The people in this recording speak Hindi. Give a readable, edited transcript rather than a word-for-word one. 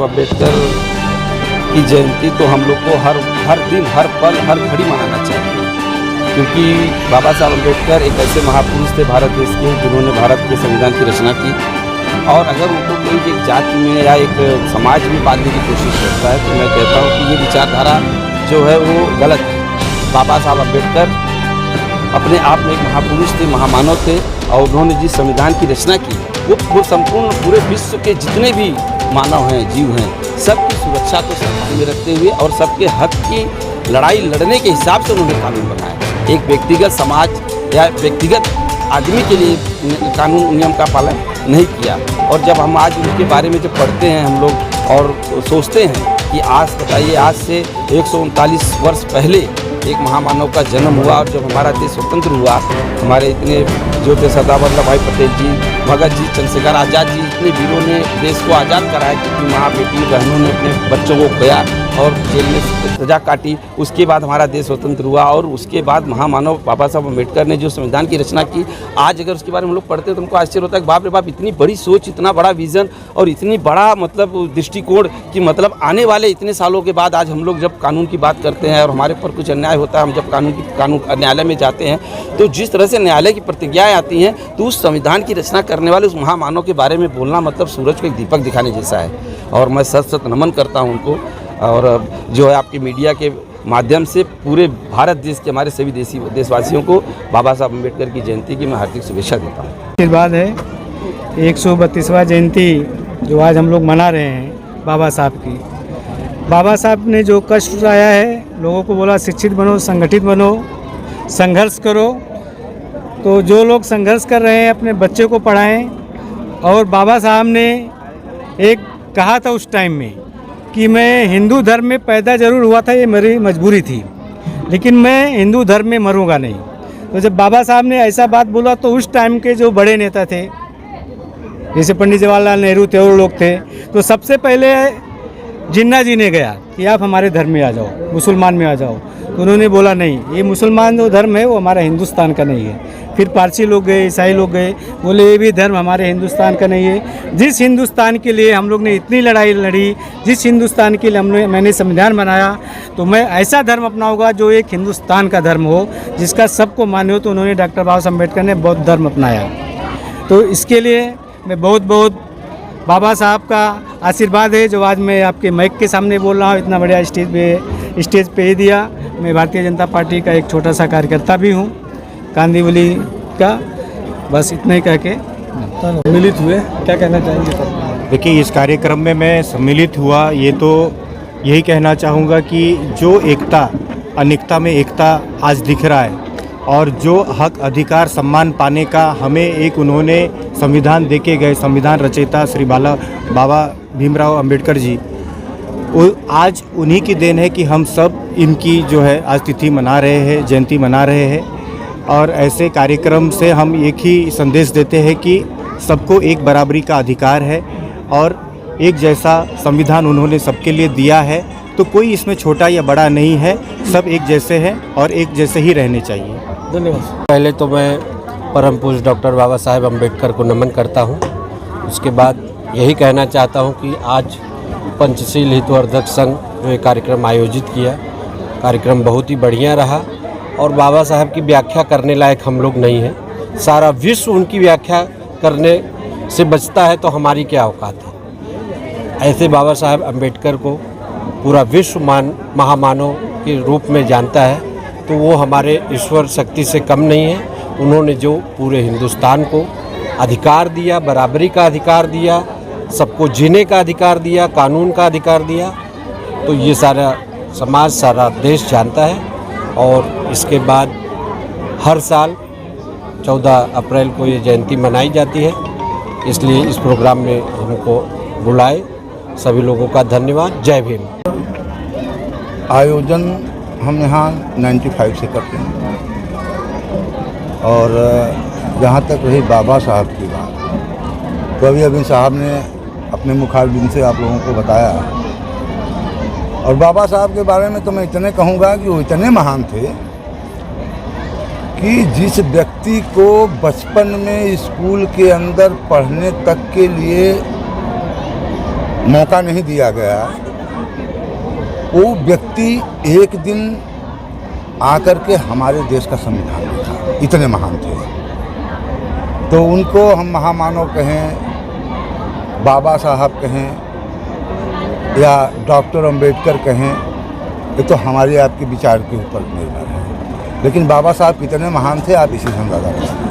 साहब अम्बेडकर की जयंती तो हम लोग को हर दिन, हर पल, हर घड़ी मनाना चाहिए, क्योंकि बाबा साहब अम्बेडकर एक ऐसे महापुरुष थे भारत देश के, जिन्होंने भारत के संविधान की रचना की। और अगर उनको कोई एक जाति में या एक समाज में बांधने की कोशिश करता है तो मैं कहता हूँ कि ये विचारधारा जो है वो गलत है। बाबा साहब अम्बेडकर अपने आप में एक महापुरुष थे, महामानव थे, और उन्होंने जिस संविधान की रचना की वो संपूर्ण पूरे विश्व के जितने भी मानव हैं, जीव हैं, सबकी सुरक्षा को ध्यान में रखते हुए और सबके हक की लड़ाई लड़ने के हिसाब से उन्होंने कानून बनाया। एक व्यक्तिगत समाज या व्यक्तिगत आदमी के लिए कानून नियम का पालन नहीं किया। और जब हम आज उनके बारे में जब पढ़ते हैं हम लोग और सोचते हैं कि आज बताइए, आज से 139 वर्ष पहले एक महामानव का जन्म हुआ, और जब हमारा देश स्वतंत्र हुआ, हमारे इतने जो थे सरदार वल्लभ भाई पटेल जी, भगत जी, चंद्रशेखर आज़ाद जी, इतने वीरों ने देश को आज़ाद कराया, क्योंकि माँ बेटी बहनों ने अपने बच्चों को खोया और जेल में सजा काटी। उसके बाद हमारा देश स्वतंत्र हुआ, और उसके बाद महामानव बाबा साहब अम्बेडकर ने जो संविधान की रचना की, आज अगर उसके बारे में हम लोग पढ़ते हैं तो हमको आश्चर्य होता है कि बाप रे बाप, इतनी बड़ी सोच, इतना बड़ा विज़न और इतनी बड़ा मतलब दृष्टिकोण कि मतलब आने वाले इतने सालों के बाद आज हम लोग जब कानून की बात करते हैं और हमारे पर कुछ अन्याय होता है, हम जब कानून न्यायालय में जाते हैं तो जिस तरह से न्यायालय की प्रतिज्ञाएँ आती हैं, तो उस संविधान की रचना करने वाले उस महामानव के बारे में बोलना मतलब सूरज को एक दीपक दिखाने जैसा है। और मैं सत नमन करता हूँ उनको, और जो है आपकी मीडिया के माध्यम से पूरे भारत देश के हमारे सभी देशवासियों को बाबा साहब अम्बेडकर की जयंती की मैं हार्दिक शुभेच्छा देता हूँ। आशीर्वाद है 132वां जयंती जो आज हम लोग मना रहे हैं बाबा साहब की। बाबा साहब ने जो कष्ट उठाया है, लोगों को बोला शिक्षित बनो, संगठित बनो, संघर्ष करो। तो जो लोग संघर्ष कर रहे हैं अपने बच्चे को पढ़ाएं। और बाबा साहब ने एक कहा था उस टाइम में कि मैं हिंदू धर्म में पैदा जरूर हुआ था, ये मेरी मजबूरी थी, लेकिन मैं हिंदू धर्म में मरूंगा नहीं। तो जब बाबा साहब ने ऐसा बात बोला तो उस टाइम के जो बड़े नेता थे, जैसे पंडित जवाहरलाल नेहरू थे और लोग थे, तो सबसे पहले जिन्ना जी ने गया कि आप हमारे धर्म में आ जाओ, मुसलमान में आ जाओ। तो उन्होंने बोला नहीं, ये मुसलमान जो धर्म है वो हमारा हिंदुस्तान का नहीं है। फिर पारसी लोग गए, ईसाई लोग गए, बोले ये भी धर्म हमारे हिंदुस्तान का नहीं है। जिस हिंदुस्तान के लिए हम लोग ने इतनी लड़ाई लड़ी, जिस हिंदुस्तान के लिए मैंने संविधान बनाया, तो मैं ऐसा धर्म अपनाऊंगा जो एक हिंदुस्तान का धर्म हो, जिसका सबको मान्य हो। तो उन्होंने डॉक्टर बाबा साहब अम्बेडकर ने बौद्ध धर्म अपनाया। तो इसके लिए मैं बहुत बहुत बाबा साहब का आशीर्वाद है जो आज मैं आपके माइक के सामने बोल रहा हूँ, इतना बढ़िया स्टेज पे ही दिया। मैं भारतीय जनता पार्टी का एक छोटा सा कार्यकर्ता भी हूँ, कांदीवली का। बस इतना ही कह के सम्मिलित हुए। क्या कहना चाहेंगे सर? देखिए, इस कार्यक्रम में मैं सम्मिलित हुआ, ये तो यही कहना चाहूँगा कि जो एकता, अनेकता में एकता आज दिख रहा है, और जो हक, अधिकार, सम्मान पाने का हमें एक उन्होंने संविधान देके गए, संविधान रचयिता श्री बाबा भीमराव अंबेडकर जी, आज उन्हीं की देन है कि हम सब इनकी जो है आज तिथि मना रहे हैं, जयंती मना रहे हैं। और ऐसे कार्यक्रम से हम एक ही संदेश देते हैं कि सबको एक बराबरी का अधिकार है, और एक जैसा संविधान उन्होंने सबके लिए दिया है, तो कोई इसमें छोटा या बड़ा नहीं है, सब एक जैसे हैं और एक जैसे ही रहने चाहिए। धन्यवाद। पहले तो मैं परम पूज्य डॉक्टर बाबा साहेब अम्बेडकर को नमन करता हूं। उसके बाद यही कहना चाहता हूं कि आज पंचशील हितवर्धक संघ जो ये कार्यक्रम आयोजित किया, कार्यक्रम बहुत ही बढ़िया रहा, और बाबा साहब की व्याख्या करने लायक हम लोग नहीं हैं। सारा विश्व उनकी व्याख्या करने से बचता है, तो हमारी क्या औकात है। ऐसे बाबा साहब अम्बेडकर को पूरा विश्व महामानव के रूप में जानता है, तो वो हमारे ईश्वर शक्ति से कम नहीं है। उन्होंने जो पूरे हिंदुस्तान को अधिकार दिया, बराबरी का अधिकार दिया, सबको जीने का अधिकार दिया, कानून का अधिकार दिया, तो ये सारा समाज, सारा देश जानता है। और इसके बाद हर साल 14 अप्रैल को ये जयंती मनाई जाती है, इसलिए इस प्रोग्राम में उनको बुलाए। सभी लोगों का धन्यवाद। जय भीम। आयोजन हम यहाँ 95 से करते हैं, और जहाँ तक रही बाबा साहब की बात, तो अभी साहब ने अपने मुखारबिन से आप लोगों को बताया। और बाबा साहब के बारे में तो मैं इतने कहूँगा कि वो इतने महान थे कि जिस व्यक्ति को बचपन में स्कूल के अंदर पढ़ने तक के लिए मौका नहीं दिया गया, वो व्यक्ति एक दिन आकर के हमारे देश का संविधान लिखा, इतने महान थे। तो उनको हम महामानव कहें, बाबा साहब कहें या डॉक्टर अंबेडकर कहें, ये तो हमारे आपके विचार के ऊपर निर्भर है। लेकिन बाबा साहब कितने महान थे, आप इसी से अंदाजा कर सकते हैं।